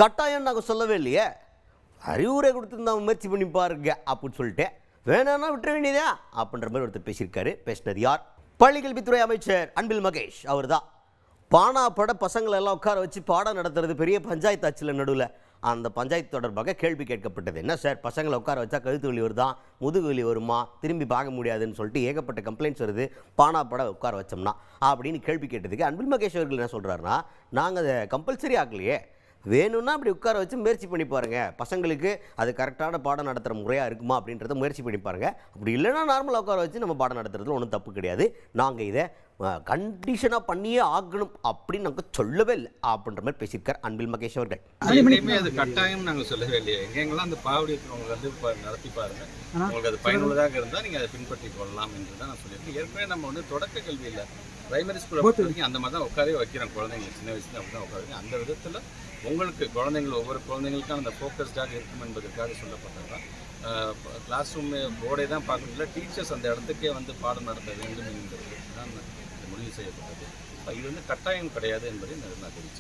கட்டாயம் நாங்கள் சொல்லவே இல்லையே, அறிவுரை கொடுத்துருந்தா முயற்சி பண்ணி பாருங்க அப்படின்னு சொல்லிட்டு வேணான்னா விட்டுற வேண்டியதா அப்படின்ற மாதிரி ஒருத்தர் பேசியிருக்காரு. பேசினது யார்? பள்ளிக்கல்வித்துறை அமைச்சர் அன்பில் மகேஷ் அவர் தான். பானா பட பசங்களை எல்லாம் உட்கார வச்சு பாடம் நடத்துறது பெரிய பஞ்சாயத்து ஆட்சியில் நடுவில். அந்த பஞ்சாயத்து தொடர்பாக கேள்வி கேட்கப்பட்டது. என்ன சார், பசங்களை உட்கார வச்சா கழுத்து வலி வருதான், முதுகு வலி வருமா, திரும்பி பார்க்க முடியாதுன்னு சொல்லிட்டு ஏகப்பட்ட கம்ப்ளைண்ட்ஸ் வருது பானா பட உட்கார வச்சோம்னா அப்படின்னு கேள்வி கேட்டதுக்கு அன்பில் மகேஷ் அவர்கள் என்ன சொல்கிறாருன்னா, நாங்கள் அதை கம்பல்சரி ஆகலையே, வேணும்னா அப்படி உட்கார வச்சு முயற்சி பண்ணி பாருங்கள், பசங்களுக்கு அது கரெக்டான பாடம் நடத்துகிற முறையாக இருக்குமா அப்படின்றத முயற்சி பண்ணி பாருங்கள், அப்படி இல்லைன்னா நார்மலாக உட்கார வச்சு நம்ம பாடம் நடத்துறதுல ஒன்றும் தப்பு கிடையாது, நாங்கள் இதை கண்டிஷனாக பண்ணியே ஆகணும் அப்படின்னு நாங்கள் சொல்லவே இல்லை அப்படின்ற மாதிரி பேசியிருக்கார் அன்பில் மகேஷ் அவர்கள். எங்கேயுமே அது கட்டாயம் நாங்கள் சொல்லவே இல்லையே. எங்கெங்கெல்லாம் அந்த பாவடி இருக்கிறவங்க வந்து நடத்தி பாருங்கள், உங்களுக்கு அது பயனுள்ளதாக இருந்தால் நீங்கள் அதை பின்பற்றி கொள்ளலாம் என்று தான் நான் சொல்லியிருக்கேன். ஏற்கனவே நம்ம வந்து தொடக்க கல்வியில் பிரைமரி ஸ்கூலில் பொறுத்த வரைக்கும் அந்த மாதிரி தான் உட்காரே வைக்கிறோம். குழந்தைங்களுக்கு சின்ன வயசுல அப்படி தான் உட்காருங்க. அந்த விதத்தில் உங்களுக்கு குழந்தைங்கள் ஒவ்வொரு குழந்தைங்களுக்கும் அந்த ஃபோக்கஸ்டாக இருக்கும் என்பதற்காக சொல்லப்பட்டது தான். கிளாஸ் ரூம் போர்டே தான் பார்க்கணும்ல, டீச்சர்ஸ் அந்த இடத்துக்கே வந்து பாடம் நடத்த வேண்டும் என்கிறது தான் முடிவு செய்யப்பட்டது. இது வந்து கட்டாயம் கிடையாது என்பதை நான் தெரிவித்தேன்.